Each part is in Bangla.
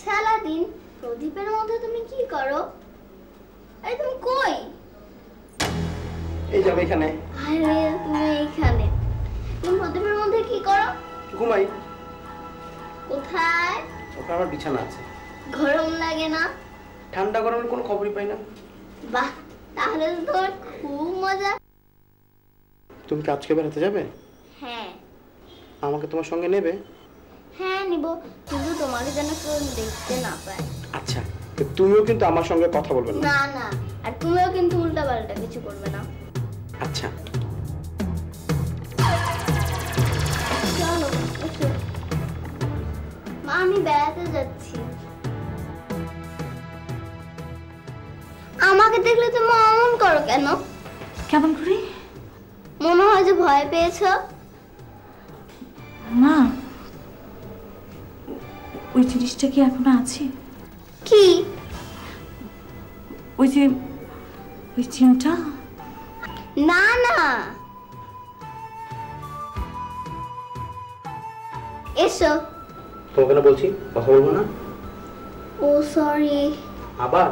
সারাদিন প্রদীপের মধ্যে তুমি কি করো? আরে তুমি কই? এই যাবে এখানে। আরে তুমি এখানে, তুমি প্রদীপের মধ্যে কি করো? ঘুমাই। কোথায়? ওখানে আমার বিছানা আছে। গরম লাগে না? ঠান্ডা গরমের কোনো খবরই পাই না। বাহ, তাহলে তো তোমার খুব মজা। তুমি কি আজকে বেড়াতে যাবে? হ্যাঁ। আমাকে তোমার সঙ্গে নেবে? হ্যাঁ নিব, কিন্তু তোমাকে যেন কেউ দেখতে না পায়। আচ্ছা, তুমিও কিন্তু আমার সঙ্গে কথা বলবে না। না না, আর তুমিও কিন্তু উল্টাপাল্টা কিছু করবে না। আচ্ছা। চলো এসো। মা, আমি বেড়াতে যাচ্ছি। আমাকে দেখলে তুমি অমন করো কেন? কেমন করে? মনে হয় যে ভয় পেয়েছো। মা, ওই জিনিসটা কি এখনো আছে? কি? ওই যে ওই চিমটা? না না, এসো। তোমাকে না বলছি কথা বলবো না। ও সরি। আবার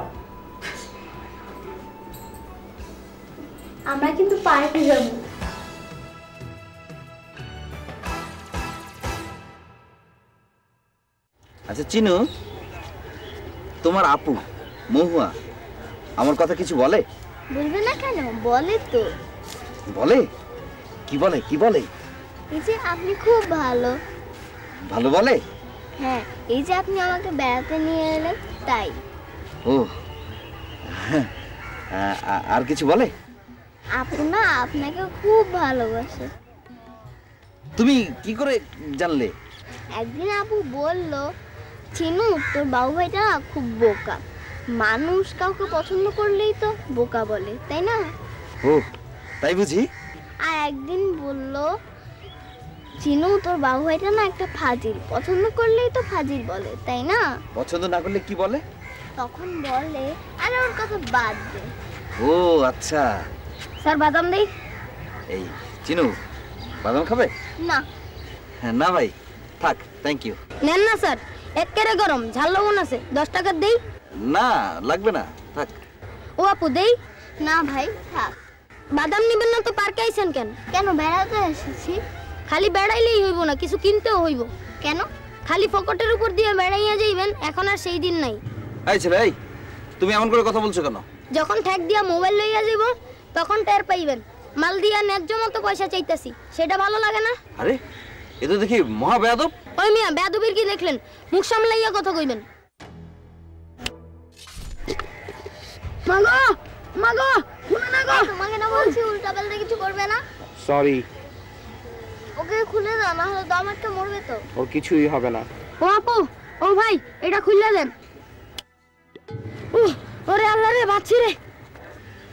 আমরা কিন্তু পার্কে যাব। আচ্ছা চিনু, তোমার আপু মহুয়া আমার কথা কিছু বলে? বলবে না কেন, বলে তো। বলে? কি বলে কি বলে? এই যে আপনি খুব ভালো। ভালো বলে? হ্যাঁ, এই যে আপনি আমাকে বেড়াতে নিয়ে এলেন তাই। ও আর কিছু বলে? আপু না আপনাকে খুব ভালোবাসে। তুমি কি করে জানলে? একদিন আপু বলল, চিনু তোর বাবু ভাইটা না খুব বোকা, মানুষ কাউকে পছন্দ করলেই তো বোকা বলে, তাই না? ও তাই বুঝি? আর একদিন বলল, চিনু তোর বাবু ভাইটা না একটা ফাজিল, পছন্দ করলেই তো ফাজিল বলে, তাই না? পছন্দ না করলে কি বলে? তখন বলে, আরে ওর কথা বাদ দে। ও আচ্ছা। স্যার বাদাম দেই? এই চিনু বাদাম খাবে? না। হ্যাঁ না ভাই থাক, থ্যাংক ইউ। নেন না স্যার, একেবারে গরম, ঝাল লবণ আছে, 10 টাকা দেই? না লাগবে না, থাক। ও আপু দেই? না ভাই থাক। বাদাম নিবেন না তো পার্কে আইছেন কেন? কেন বেড়াতে এসেছি। খালি বেড়াইলেই হইব না, কিছু কিনতেও হইব। কেন? খালি ফকটের উপর দিয়ে বেড়াইয়া যাইবেন, এখন আর সেই দিন নাই। এই ছেলে, এই তুমি এমন করে কথা বলছো কেন? যখন ঠ্যাক দিয়া মোবাইল লইয়া যাইব তখন টের পাইবেন, মাল দিয়া ন্যায্য মতো পয়সা চাইতাছি, সেটা ভালো লাগে না? আরে এ তো দেখি মহা বেয়াদব। ওই মিয়া, বেয়াদবির কি দেখলেন? মুখ সামলাইয়া কথা কইবেন। মাগো মাগো, শুনে না গো, তোমাকে না বলছি উল্টাপাল্টা কিছু করবে না। সরি। ওকে খুলে দাও, না হলে দম আটকে মরবে তো। ওর কিছুই হবে না। ও আপু, ও ভাই, এটা খুলে দেন। ওরে আল্লাহ রে, বাঁচি রে।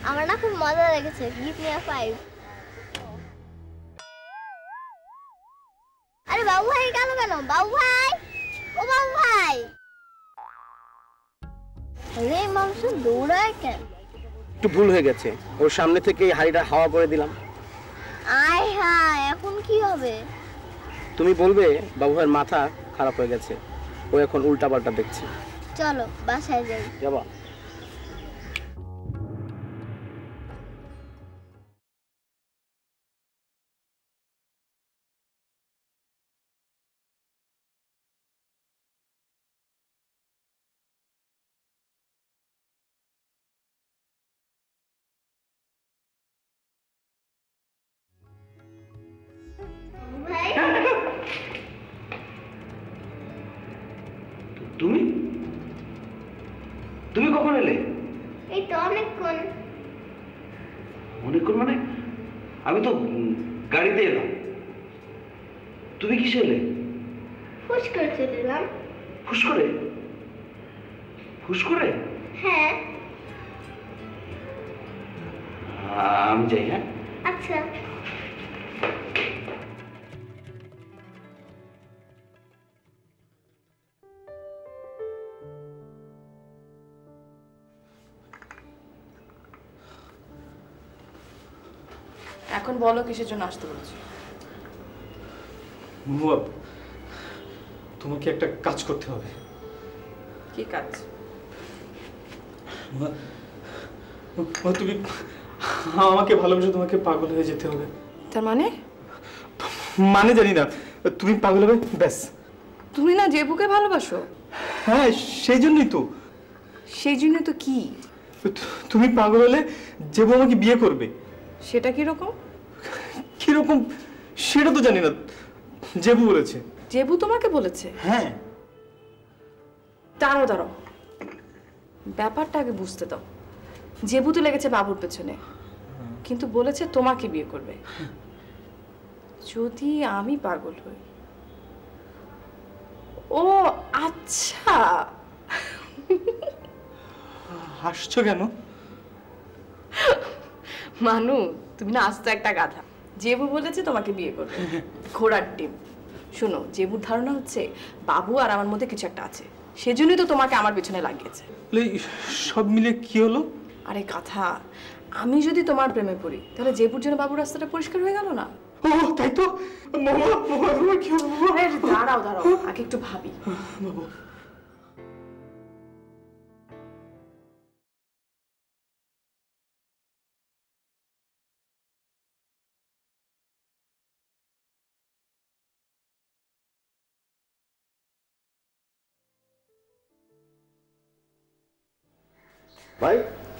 আমার না খুব মজা লেগেছে, গিভ মি আ 5। আরে বাবু ভাই কেন কেন, বাবু ভাই, ও বাবু ভাই। আরে মানুষ দৌড়ায় কেন? একটু ভুল হয়ে গেছে, ওর সামনে থেকে হাড়িটা হাওয়া করে দিলাম। আয় হ্যাঁ, এখন কি হবে? তুমি বলবে বাবু ভাইয়ের মাথা খারাপ হয়ে গেছে, ও এখন উল্টাপাল্টা দেখছে। চলো বাসায় যাই। যাবা? ভাই তুমি তুমি কখন এলে? এই তো অনেকক্ষণ। অনেকক্ষণ মানে? আমি তো গাড়িতে এলাম। তুমি কিসে এলে? ফুস করে চলে এলাম। ফুস করে? ফুস করে? হ্যাঁ। আমি যাই। হ্যাঁ আচ্ছা। এখন বলো কিসের জন্য আসতে বলছো? মহুয়া, তোমাকে একটা কাজ করতে হবে। কি কাজ? তুমি আমাকে ভালোবেসে তোমাকে পাগল হয়ে যেতে হবে। তার মানে? মানে জানি না, তুমি পাগল হবে ব্যাস। তুমি না জেবুকে ভালোবাসো? হ্যাঁ, সেই জন্যই তো। সেই জন্য তো কি? তুমি পাগল হলে জেবু আমাকে বিয়ে করবে। সেটা কিরকম? কিরকম সেটা তো জানি না, জেবু বলেছে। জেবু তোমাকে বলেছে? হ্যাঁ। দাঁড়াও দাঁড়াও, ব্যাপারটা আগে বুঝতে দাও। জেবু তো লেগেছে বাবুর পেছনে, কিন্তু বলেছে তোমাকে বিয়ে করবে। যদি আমি পাগল হই। ও আচ্ছা, হাসছো কেন? মানু তুমি না আস্ত একটা গাধা। জেবু বলেছে তোমাকে বিয়ে করবে, ঘোড়ার ডিম। শোনো, জেবুর ধারণা হচ্ছে বাবু আর আমার মধ্যে কিছু একটা আছে, সেজন্যই তো তোমাকে আমার পেছনে লাগিয়েছে। সব মিলে কি হলো? আরে কথা, আমি যদি তোমার প্রেমে পড়ি তাহলে জেবুর জন্য বাবুর রাস্তাটা পরিষ্কার হয়ে গেল না? ও তাই তো। কি হলো? দাঁড়াও দাঁড়াও, আগে একটু ভাবি। ভাই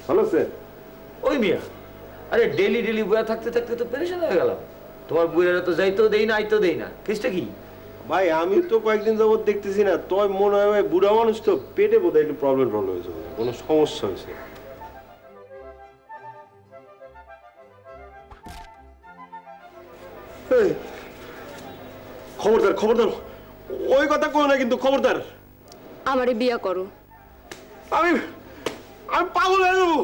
ভালো আছেন? ওই মিয়া, আরে ডেলি ডেলি বয়া থাকতে থাকতে তো পেরেশান হয়ে গেলাম। তোমার বইয়েরা তো যাইতেও দেই না, আইতেও দেই না। কেসটা কি? ভাই আমি তো কয়েকদিন যাবত দেখতেছি না, তোর মনে হয় ভাই বুড়া মানুষ তো, পেটে বোধহয় একটু প্রবলেম হয়েছে, কোনো সমস্যা হয়েছে। খবরদার খবরদার, ওই কথা কই না কিন্তু, খবরদার। আমারে বিয়া করো। আমি আমি পাগল হয়ে যাবো।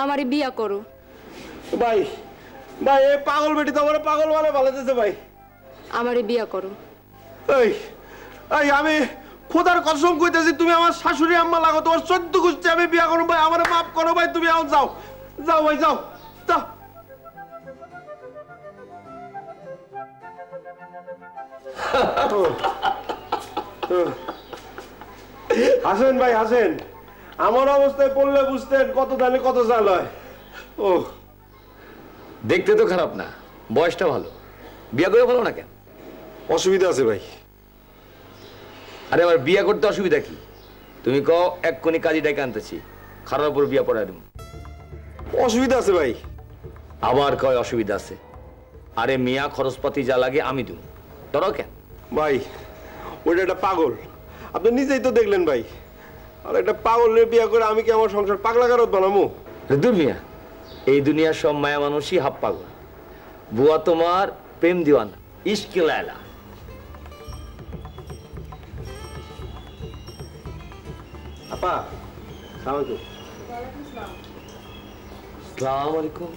আমারে বিয়া করো। ভাই ভাই, এই পাগল বেটি তো আমার পাগল মানে ভালোতেছে ভাই। আমারে বিয়া করো। এই এই আমি খোদার কসম কইতেছি, তুমি আমার শাশুড়ি আম্মা লাগো, তোমার 14 গোষ্ঠী আমি বিয়া করব ভাই, আমারে মাফ করো ভাই, তুমি আও যাও যাও ভাই যাও যাও। হাসেন ভাই হাসেন, আমার অবস্থায় পড়লে বুঝতেন কত দানে কত চাল হয়। ও দেখতে তো খারাপ না, বয়সটা ভালো, বিয়া করে ভালো না কেন? অসুবিধা আছে ভাই। আরে আমার বিয়া করতে অসুবিধা কি? তুমি কও এক্ষুনি কাজী ডাকে আনতেছি, খারাপ উপর বিয়া পড়ায় দেব। অসুবিধা আছে ভাই। আবার কয় অসুবিধা আছে? আরে মিয়া, খরচপাতি যা লাগে আমি দেব, ধরো কেন? ভাই ওইটা একটা পাগল, আপনি নিজেই তো দেখলেন ভাই। আর একটা পাগলের বিয়ে করে আমি কি আমার সংসার পাগলাগারত বানাবো? দূর মিয়া, এই দুনিয়ার সব মায়া মানুষই হাফ পাগল। বুয়া তোমার প্রেম দিওয়ানা, ইশকে লায়লা। আপা সালাম আলাইকুম। আসসালামু আলাইকুম।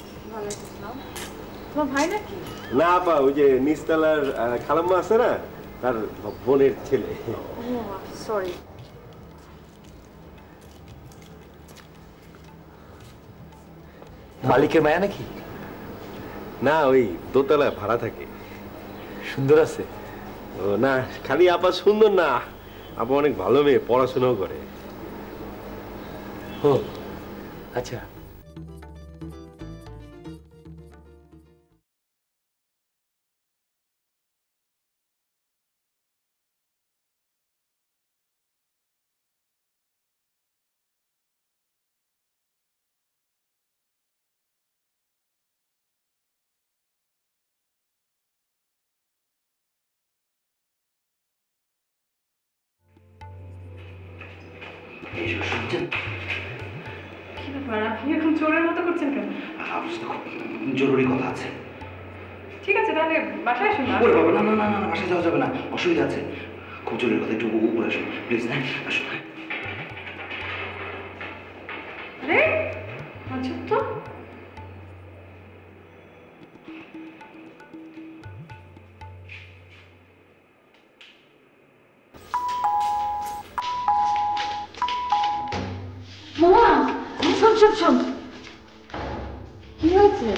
তোমার ভাই নাকি? না আপা, ওই যে নিচতলার খালাম্মা আছে না, তার বোনের ছেলে। সরি। মালিকের মায়া নাকি? না, ওই দোতলায় ভাড়া থাকে। সুন্দর আছে? ও না, খালি আপা সুন্দর না, আপা অনেক ভালো মেয়ে, পড়াশোনাও করে। ও আচ্ছা। কি ব্যাপার, আপনি এখন চোরের মতো করছেন কেন? জরুরি কথা আছে। ঠিক আছে, তাহলে বাসায় আসুন। ওরে বাবা, না না না না, বাসায় যাওয়া যাবে না, অসুবিধা আছে, খুব জরুরি কথা, একটু উপরে আসুন প্লিজ। না আসুন। আরে আচ্ছা তো, মামা, শোন শোন শোন। কি হয়েছে?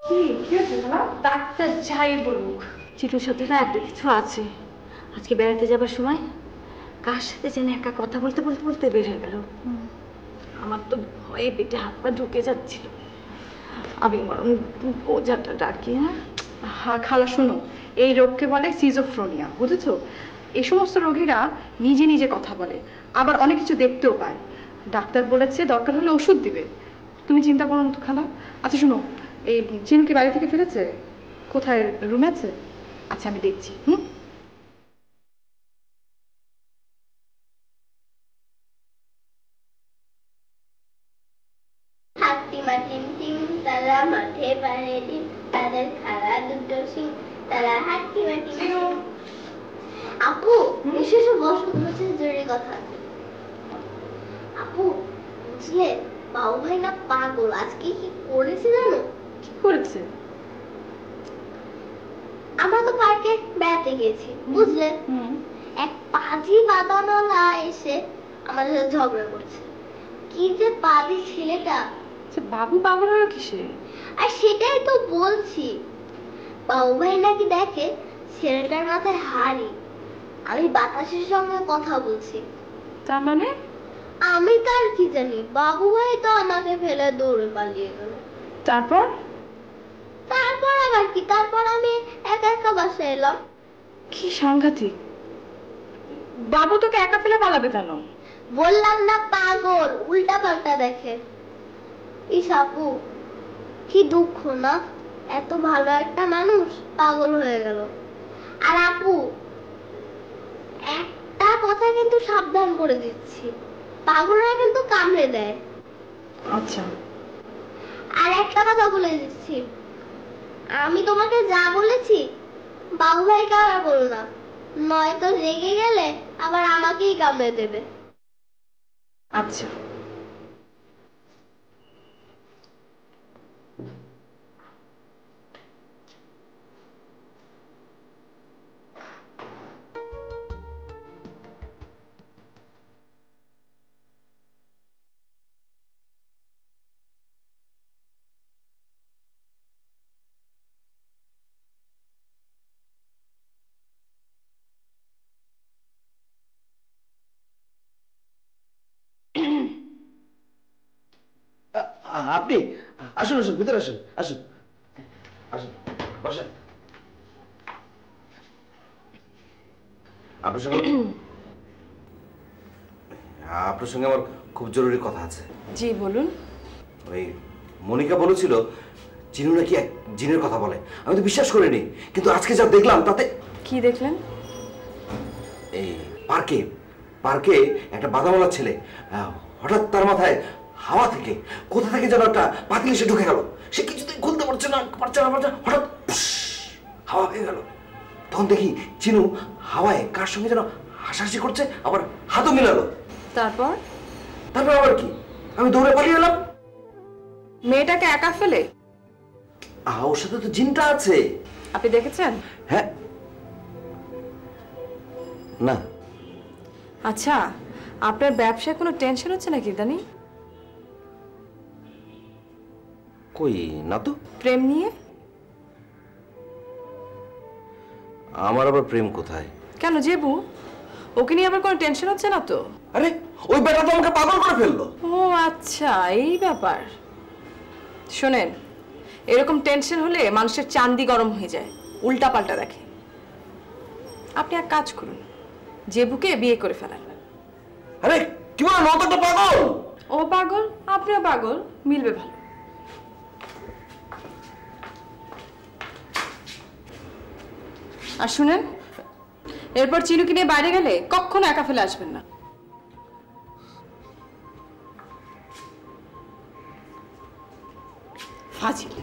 কি হয়েছে বলা? ডাক্তার যাই বলুক, চিকুর সাথে না একটা কিছু আছে। আজকে বেড়াতে যাবার সময় কার সাথে যেন একা কথা বলতে বলতে বলতে বের হয়ে গেল। আমার তো ভয়ে পেটে হাত পা ঢুকে যাচ্ছিল। আমি বরং ওঝাটা ডাকি। হ্যাঁ খালা শোনো, এই রোগকে বলে সিজোফ্রেনিয়া, বুঝেছো? এই সমস্ত রোগীরা নিজে নিজে কথা বলে, আবার অনেক কিছু দেখতেও পায়। ডাক্তার বলেছে দরকার হলে ওষুধ দিবে। তুমি চিন্তা করো না তো খালা। আচ্ছা শোনো, এই চিনুকে বাড়ি থেকে ফিরেছে? কোথায়, রুমে আছে? আচ্ছা আমি দেখছি। তারা মাঠে পারে ডিম, তাদের খালা দুটো সিং, তারা হাঁটি মাটি। আপু এসে বসো, বসে জরুরি কথা আছে। আপু বুঝলে বাবু ভাই না পাগল, আজকে কি করেছে জানো? কি করেছে? আমরা তো পার্কে বেড়াতে গেছি, বুঝলে? এক পাজি বাদানওয়ালা এসে আমাদের সাথে ঝগড়া করছে। কি যে পাজি ছেলেটা। বাবু পাগল হলো কিসে? আর সেটাই তো বলছি, বাবু ভাই নাকি দেখে ছেলেটার মাথায় হাড়ি। আমি বাতাসের সঙ্গে কথা বলছি। তার মানে? আমি তার কি জানি, বাবু ভাই তো আমাকে ফেলে দৌড়ে পালিয়ে গেল। তারপর? তারপর আবার কি, তারপর আমি একা একা বাসায় এলাম। কি সাংঘাতিক! বাবু তোকে একা ফেলে পালাবে কেন? বললাম না পাগল, উল্টা পাল্টা দেখে। ইস আপু কি দুঃখ না, এত ভালো একটা মানুষ পাগল হয়ে গেল। আর আপু একটা কথা কিন্তু সাবধান করে দিচ্ছি, পাগলরা কিন্তু কামড়ে দেয়। আচ্ছা। আর একটা কথা বলে দিচ্ছি, আমি তোমাকে যা বলেছি বাবু ভাইকে আর বলো না, নয়তো রেগে গেলে আবার আমাকেই কামড়ে দেবে। আচ্ছা। আপনি আসুন, আসুন ভিতরে আসুন, আসুন আসুন, বসেন। আপনার সঙ্গে আমার খুব জরুরি কথা আছে। জি বলুন। ওই মনিকা বলেছিল চিনু নাকি এক জিনের কথা বলে। আমি তো বিশ্বাস করিনি, কিন্তু আজকে যা দেখলাম তাতে। কি দেখলেন? এই পার্কে পার্কে একটা বাদামওয়ালা ছেলে, হঠাৎ তার মাথায় হাওয়া থেকে কোথা থেকে যেন একটা পাতিল এসে ঢুকে গেল। সে কিছুতেই খুলতে পারছে না, হঠাৎ হাওয়া হয়ে গেল। তখন দেখি চিনু হাওয়ায় কার সঙ্গে যেন হাসাহাসি করছে, আবার হাতও মিলালো। তারপর? তারপর আবার কি, আমি দৌড়ে পালিয়ে এলাম। মেয়েটাকে একা ফেলে? ওর সাথে তো জিনটা আছে। আপনি দেখেছেন? হ্যাঁ। না। আচ্ছা, আপনার ব্যবসায় কোনো টেনশন হচ্ছে নাকি ইদানি? কই না তো। প্রেম নিয়ে? আমার আবার প্রেম কোথায়? কেন জেবু, ওকে নিয়ে আবার কোনো টেনশন হচ্ছে না তো? আরে ওই বেটা তো আমাকে পাগল করে ফেললো। ও আচ্ছা, এই ব্যাপার। শোনেন, এরকম টেনশন হলে মানুষের চান্দি গরম হয়ে যায়, উল্টা পাল্টা দেখে। আপনি এক কাজ করুন, জেবুকে বিয়ে করে ফেলেন। আরে কি বলো, নতটা পাগল। ও পাগল, আপনিও পাগল, মিলবে ভালো। আর শুনেন, এরপর চিনুকে নিয়ে বাইরে গেলে কখনো একা ফেলে আসবেন না। ফাজিল।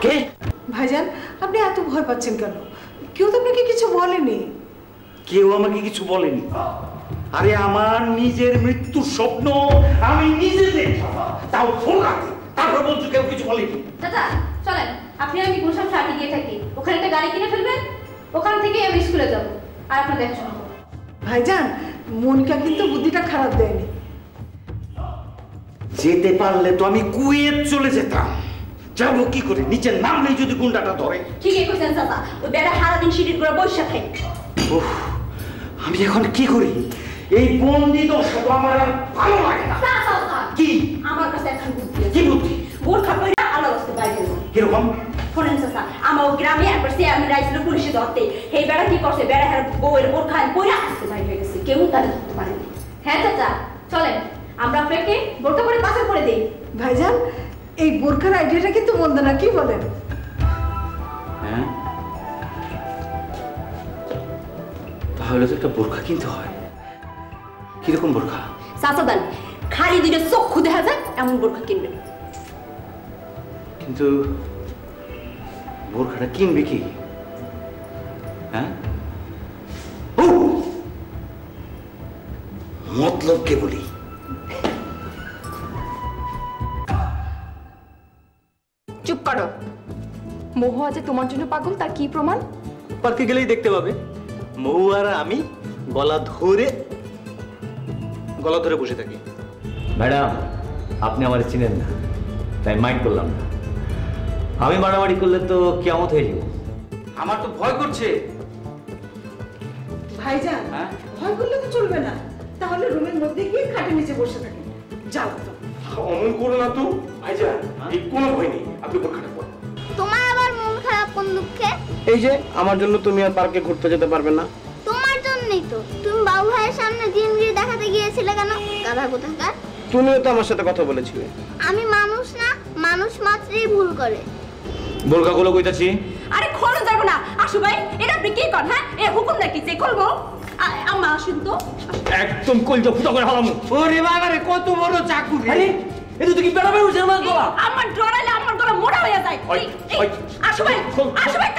কে? ভাইজান, আপনি এত ভয় পাচ্ছেন কেন? কেউ তো আপনাকে কিছু বলেনি। কেউ আমাকে কিছু বলেনি। আরে আমার নিজের মৃত্যুর স্বপ্ন আমি নিজে দেখি, তাও ফোকাতে। তারপর বলছো কেউ কিছু বলেনি। চাচা চলেন, আপনি আমি গুলশান ফ্ল্যাটে গিয়ে থাকি, ওখানে একটা গাড়ি কিনে ফেলবেন, ওখান থেকে আমি স্কুলে যাব আর আপনার দেখাশোনা করব। ভাইজান, মনিকা কিন্তু বুদ্ধিটা খারাপ দেয়নি। যেতে পারলে তো আমি কুয়েত চলে যেতাম। যাবো কি করে? নিচে নামলেই যদি গুন্ডাটা ধরে। ঠিকই কইছেন চাচা, ওই বেড়া সারাদিন সিঁড়ির করে বসে থাকে। উফ, আমি এখন কি করি? এই বন্দি দশা তো আমার আর ভালো লাগে না। কি আমার কাছে এখন বুদ্ধি আছে। কি বুদ্ধি? বোরখা পরে আলো রাস্তায় বাইরে যাবো। কিরকম? শোনেন চাচা, আমার গ্রামে একবার সে আমি রাইছিল পুলিশে ধরতে, সেই বেড়া কি করছে, বেড়া হ্যাঁ বউয়ের বোরখা পরে আসতে বাইরে হয়ে গেছে, কেউ তাদের ধরতে পারেনি। হ্যাঁ চাচা চলেন, আমরা আপনাকে বোরখা পরে পাচার করে দিই। ভাইজান, এই বোরখার আইডিয়াটা কিন্তু মন্দ না, কি বলেন? হ্যাঁ, তাহলে তো একটা বোরখা কিনতে হয়। কিরকম বোরখা? চাচা দান খালি দুইটা চক্ষু দেখা যায় এমন বোরখা কিনবেন। কিন্তু বোরখাটা কিনবে কি? হ্যাঁ, ও মতলব কে বলি? চুপ করো। মহুয়া যে তোমার জন্য পাগল তার কি প্রমাণ? পার্কে গেলেই দেখতে পাবে মহুয়া আর আমি গলা ধরে বসে থাকি। ম্যাডাম, আপনি আমার চিনেন না, তাই মাইন্ড করলাম না। আমি মারামারি করলে তো কিয়ামত হয়ে যাব। আমার তো ভয় করছে। ভাইজান, হ্যাঁ? ভয় করলে তো চলবে না, তাহলে রুমের মধ্যে গিয়ে খাটের নিচে বসে থাকেন। যাও তো। অমন করো না তো ভাইজান, এই কোনো ভয় নেই, আপনি বোরখাটা পরেন। তোমার আবার মন খারাপ কোন দুঃখে? এই যে আমার জন্য তুমি আর পার্কে ঘুরতে যেতে পারবে না। তোমার জন্যই তো। তুমি বাবু ভাইয়ের সামনে জিনগিরি দেখাতে গিয়েছিলে কেন, গাধা কোথাকার? তুমিও তো আমার সাথে কথা বলেছিলে। আমি মানুষ না, মানুষ মাত্রই ভুল করে। বোরখাগুলো কইতাছি। আরে খোলো যাবো না আশু ভাই, এটা আপনি কি করেন? হ্যাঁ, এ হুকুম নাকি যে খুলবো? আম্মা আসুন তো। একদম কলজা ফুটা করে হালামু। ওরে বাবা রে, কত বড় চাকু রে! আরে এটা তো কি বেড়া বেড়া উঠছে আমার গলা। আমার ডরাইলে আমার গলা মোটা হয়ে যায়। ওই, ওই, আশু ভাই, আশু ভাই